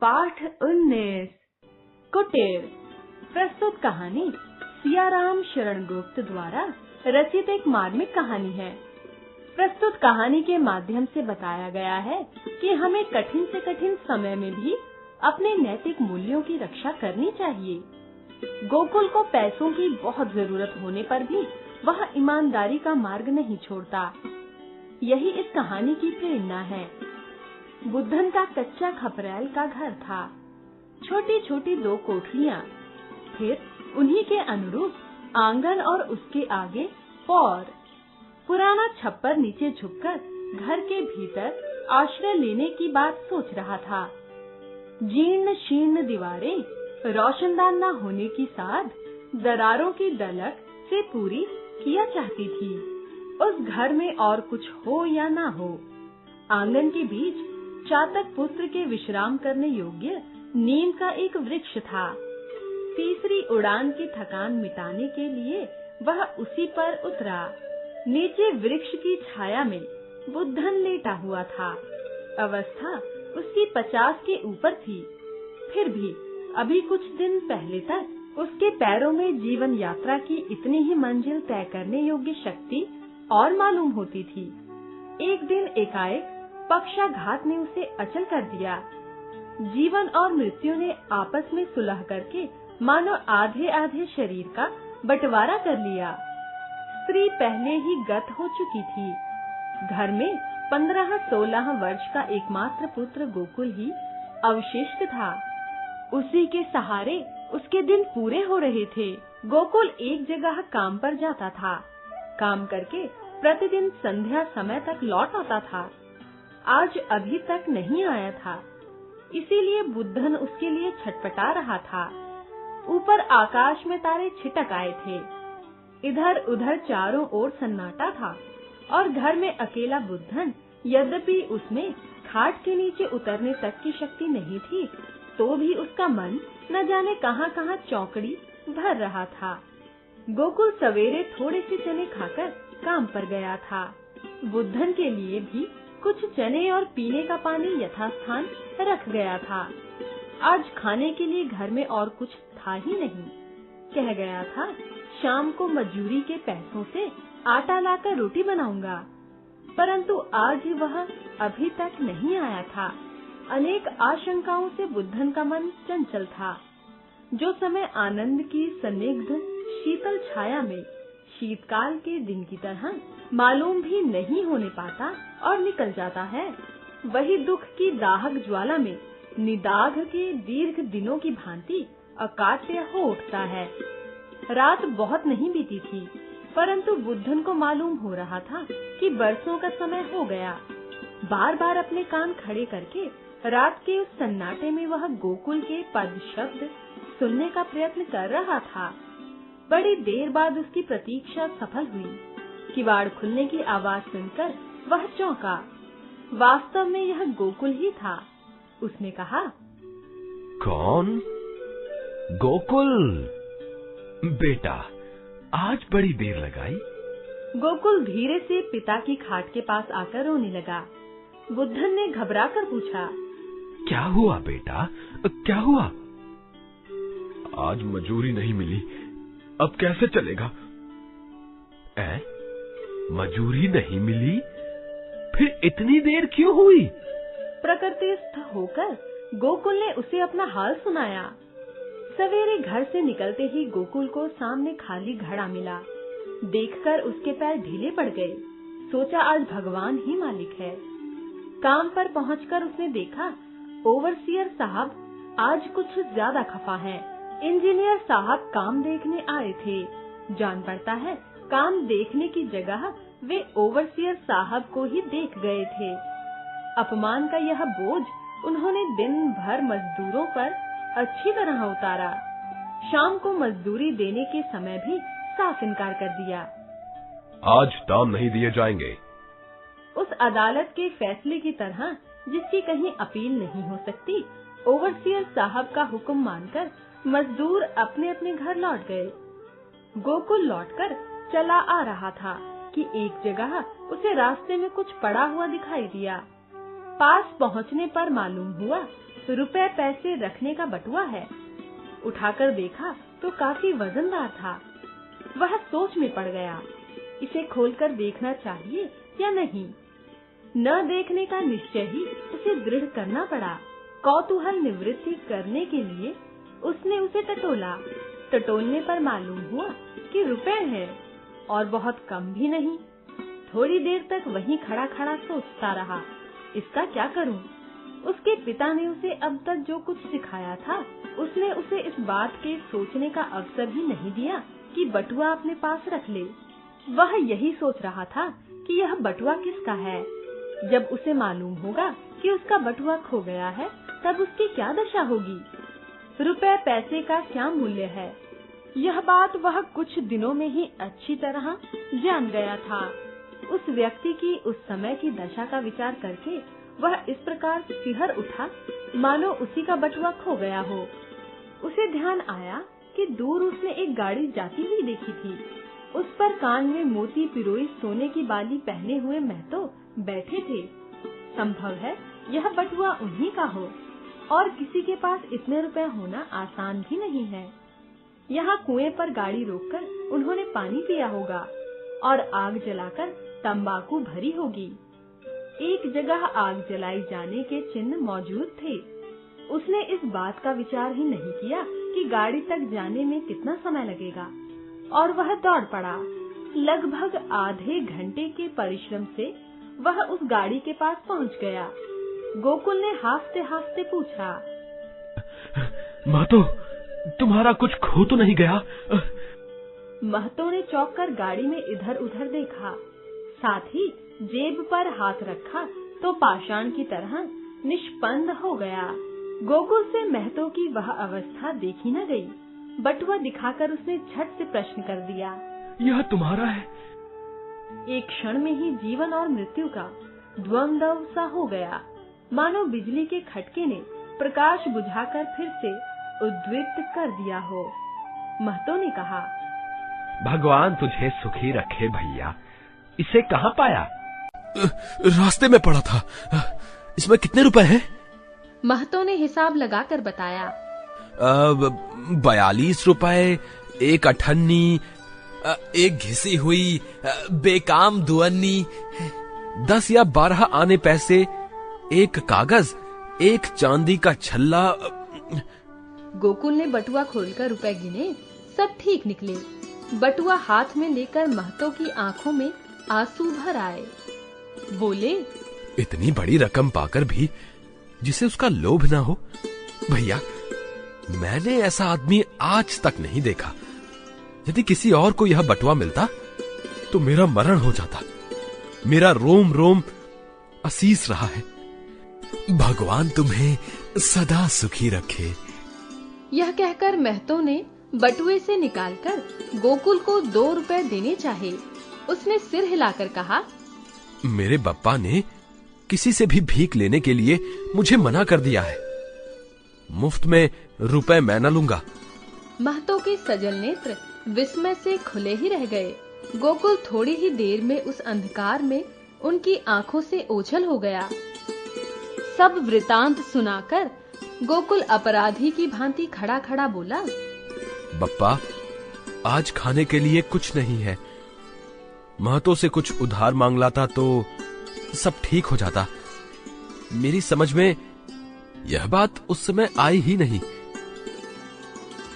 पाठ 19 कुटीर। प्रस्तुत कहानी सियाराम शरण गुप्त द्वारा रचित एक मार्मिक कहानी है। प्रस्तुत कहानी के माध्यम से बताया गया है कि हमें कठिन से कठिन समय में भी अपने नैतिक मूल्यों की रक्षा करनी चाहिए। गोकुल को पैसों की बहुत जरूरत होने पर भी वह ईमानदारी का मार्ग नहीं छोड़ता। यही इस कहानी की प्रेरणा है। बुद्धन का कच्चा खपरैल का घर था, छोटी छोटी 2 कोठरियाँ, फिर उन्हीं के अनुरूप आंगन और उसके आगे पौर। पुराना छप्पर नीचे झुककर घर के भीतर आश्रय लेने की बात सोच रहा था। जीर्ण शीर्ण दीवारें, रोशनदान न होने की साध दरारों की दलक से पूरी किया चाहती थी। उस घर में और कुछ हो या ना हो, आंगन के बीच चातक पुत्र के विश्राम करने योग्य नीम का एक वृक्ष था। तीसरी उड़ान की थकान मिटाने के लिए वह उसी पर उतरा। नीचे वृक्ष की छाया में बुद्धन लेटा हुआ था। अवस्था उसकी 50 के ऊपर थी। फिर भी अभी कुछ दिन पहले तक उसके पैरों में जीवन यात्रा की इतनी ही मंजिल तय करने योग्य शक्ति और मालूम होती थी। एक दिन एकाएक पक्षाघात ने उसे अचल कर दिया। जीवन और मृत्यु ने आपस में सुलह करके मानो आधे आधे शरीर का बंटवारा कर लिया। स्त्री पहले ही गत हो चुकी थी। घर में 15-16 वर्ष का एकमात्र पुत्र गोकुल ही अवशिष्ट था। उसी के सहारे उसके दिन पूरे हो रहे थे। गोकुल एक जगह काम पर जाता था। काम करके प्रतिदिन संध्या समय तक लौट आता था। आज अभी तक नहीं आया था, इसीलिए बुद्धन उसके लिए छटपटा रहा था। ऊपर आकाश में तारे छिटक आए थे। इधर उधर चारों ओर सन्नाटा था और घर में अकेला बुद्धन, यद्यपि उसमें खाट के नीचे उतरने तक की शक्ति नहीं थी, तो भी उसका मन न जाने कहां-कहां चौकड़ी भर रहा था। गोकुल सवेरे थोड़े से चने खाकर काम पर गया था। बुद्धन के लिए भी कुछ चने और पीने का पानी यथास्थान रख गया था। आज खाने के लिए घर में और कुछ था ही नहीं। कह गया था शाम को मजूरी के पैसों से आटा लाकर रोटी बनाऊंगा, परंतु आज वह अभी तक नहीं आया था। अनेक आशंकाओं से बुद्धन का मन चंचल था। जो समय आनंद की सन्निग्ध शीतल छाया में शीतकाल के दिन की तरह मालूम भी नहीं होने पाता और निकल जाता है, वही दुख की दाहक ज्वाला में निदाघ के दीर्घ दिनों की भांति अकाट्य हो उठता है। रात बहुत नहीं बीती थी, परंतु बुद्धन को मालूम हो रहा था कि बरसों का समय हो गया। बार बार अपने कान खड़े करके रात के उस सन्नाटे में वह गोकुल के पद शब्द सुनने का प्रयत्न कर रहा था। बड़ी देर बाद उसकी प्रतीक्षा सफल हुई। किवाड़ खुलने की आवाज सुनकर वह चौंका। वास्तव में यह गोकुल ही था। उसने कहा, कौन? गोकुल बेटा, आज बड़ी देर लगाई। गोकुल धीरे से पिता की खाट के पास आकर रोने लगा। बुद्धन ने घबराकर पूछा, क्या हुआ बेटा, क्या हुआ? आज मजूरी नहीं मिली, अब कैसे चलेगा? मजूरी नहीं मिली? फिर इतनी देर क्यों हुई? प्रकृतिस्थ होकर गोकुल ने उसे अपना हाल सुनाया। सवेरे घर से निकलते ही गोकुल को सामने खाली घड़ा मिला। देखकर उसके पैर ढीले पड़ गए। सोचा आज भगवान ही मालिक है। काम पर पहुंचकर उसने देखा ओवरसियर साहब आज कुछ ज्यादा खफा है। इंजीनियर साहब काम देखने आए थे। जान पड़ता है काम देखने की जगह वे ओवरसियर साहब को ही देख गए थे। अपमान का यह बोझ उन्होंने दिन भर मजदूरों पर अच्छी तरह उतारा। शाम को मजदूरी देने के समय भी साफ इनकार कर दिया। आज दाम नहीं दिए जाएंगे। उस अदालत के फैसले की तरह जिसकी कहीं अपील नहीं हो सकती, ओवरसियर साहब का हुक्म मानकर मजदूर अपने अपने घर लौट गए। गोकुल लौटकर चला आ रहा था कि एक जगह उसे रास्ते में कुछ पड़ा हुआ दिखाई दिया। पास पहुंचने पर मालूम हुआ रुपए पैसे रखने का बटुआ है। उठाकर देखा तो काफी वजनदार था। वह सोच में पड़ गया, इसे खोलकर देखना चाहिए या नहीं। न देखने का निश्चय ही उसे दृढ़ करना पड़ा। कौतूहल निवृत्ति करने के लिए उसने उसे टटोला। टटोलने पर मालूम हुआ कि रुपए हैं और बहुत कम भी नहीं। थोड़ी देर तक वहीं खड़ा खड़ा सोचता रहा, इसका क्या करूं? उसके पिता ने उसे अब तक जो कुछ सिखाया था, उसने उसे इस बात के सोचने का अवसर ही नहीं दिया कि बटुआ अपने पास रख ले। वह यही सोच रहा था कि यह बटुआ किसका है। जब उसे मालूम होगा कि उसका बटुआ खो गया है, तब उसकी क्या दशा होगी? रुपए पैसे का क्या मूल्य है, यह बात वह कुछ दिनों में ही अच्छी तरह जान गया था। उस व्यक्ति की उस समय की दशा का विचार करके वह इस प्रकार सिहर उठा मानो उसी का बटुआ खो गया हो। उसे ध्यान आया कि दूर उसने एक गाड़ी जाती हुई देखी थी। उस पर कान में मोती पिरोई सोने की बाली पहने हुए महतो बैठे थे। संभव है यह बटुआ उन्हीं का हो, और किसी के पास इतने रुपए होना आसान भी नहीं है। यहाँ कुएं पर गाड़ी रोककर उन्होंने पानी पिया होगा और आग जलाकर तंबाकू भरी होगी। एक जगह आग जलाई जाने के चिन्ह मौजूद थे। उसने इस बात का विचार ही नहीं किया कि गाड़ी तक जाने में कितना समय लगेगा, और वह दौड़ पड़ा। लगभग आधे घंटे के परिश्रम से वह उस गाड़ी के पास पहुंच गया। गोकुल ने हाफते हाफते पूछा, महतो, तुम्हारा कुछ खो तो नहीं गया? महतो ने चौंक कर गाड़ी में इधर उधर देखा, साथ ही जेब पर हाथ रखा तो पाषाण की तरह निष्पंद हो गया। गोकुल से महतो की वह अवस्था देखी न गई। बटुआ दिखाकर उसने झट से प्रश्न कर दिया, यह तुम्हारा है? एक क्षण में ही जीवन और मृत्यु का द्वंद्व सा हो गया, मानो बिजली के खटके ने प्रकाश बुझाकर फिर से उद्विग्न कर दिया हो। महतो ने कहा, भगवान तुझे सुखी रखे भैया, इसे कहाँ पाया? रास्ते में पड़ा था। इसमें कितने रुपए हैं? महतो ने हिसाब लगाकर बताया, 42 रुपए, एक अठन्नी, एक घिसी हुई बेकाम दुअन्नी, 10 या 12 आने पैसे, एक कागज, एक चांदी का छल्ला। गोकुल ने बटुआ खोलकर रुपए गिने, सब ठीक निकले। बटुआ हाथ में लेकर महतो की आंखों में आंसू भर आए। बोले, इतनी बड़ी रकम पाकर भी जिसे उसका लोभ ना हो। भैया, मैंने ऐसा आदमी आज तक नहीं देखा। यदि किसी और को यह बटुआ मिलता तो मेरा मरण हो जाता। मेरा रोम रोम असीस रहा है। भगवान तुम्हें सदा सुखी रखे। यह कहकर महतो ने बटुए से निकालकर गोकुल को 2 रुपए देने चाहे। उसने सिर हिलाकर कहा, मेरे बप्पा ने किसी से भी भीख लेने के लिए मुझे मना कर दिया है। मुफ्त में रुपए मैं न लूंगा। महतो के सजल नेत्र विस्मय से खुले ही रह गए। गोकुल थोड़ी ही देर में उस अंधकार में उनकी आंखों से ओझल हो गया। सब वृतांत सुनाकर गोकुल अपराधी की भांति खड़ा खड़ा बोला, बप्पा, आज खाने के लिए कुछ नहीं है। महतो से कुछ उधार मांग लाता तो सब ठीक हो जाता। मेरी समझ में यह बात उस समय आई ही नहीं।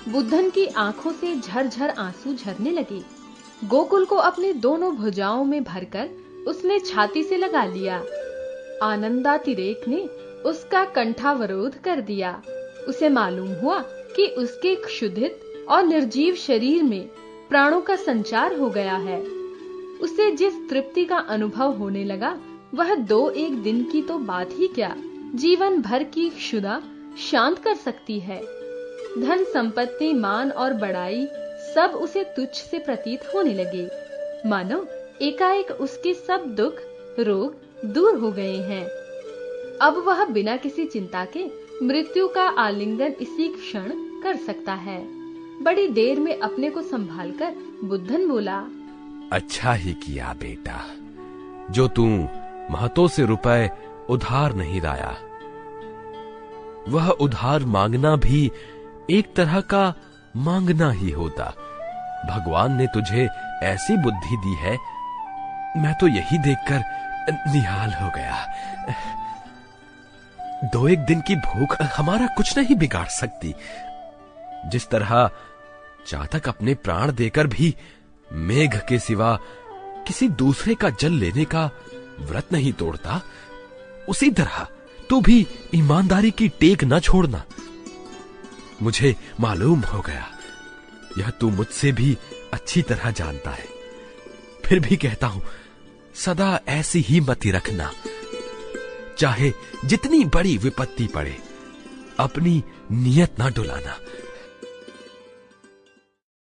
बुद्धन की आंखों से झरझर आंसू झरने लगे। गोकुल को अपने दोनों भुजाओं में भरकर उसने छाती से लगा लिया। आनंदातिरेक ने उसका कंठावरोध कर दिया। उसे मालूम हुआ कि उसके क्षुधित और निर्जीव शरीर में प्राणों का संचार हो गया है। उसे जिस तृप्ति का अनुभव होने लगा, वह 2-1 दिन की तो बात ही क्या, जीवन भर की क्षुधा शांत कर सकती है। धन संपत्ति, मान और बड़ाई सब उसे तुच्छ से प्रतीत होने लगे, मानो एकाएक उसके सब दुख रोग दूर हो गए हैं। अब वह बिना किसी चिंता के मृत्यु का आलिंगन इसी क्षण कर सकता है। बड़ी देर में अपने को संभालकर बुद्धन बोला, अच्छा ही किया बेटा, जो तू महतो से रुपए उधार नहीं लाया। वह उधार मांगना भी एक तरह का मांगना ही होता। भगवान ने तुझे ऐसी बुद्धि दी है, मैं तो यही देखकर निहाल हो गया। 2-1 दिन की भूख हमारा कुछ नहीं बिगाड़ सकती। जिस तरह चातक अपने प्राण देकर भी मेघ के सिवा किसी दूसरे का जल लेने का व्रत नहीं तोड़ता, उसी तरह तू भी ईमानदारी की टेक न छोड़ना। मुझे मालूम हो गया, यह तू मुझसे भी अच्छी तरह जानता है। फिर भी कहता हूं, सदा ऐसी ही मति रखना। चाहे जितनी बड़ी विपत्ति पड़े, अपनी नियत ना डुलाना।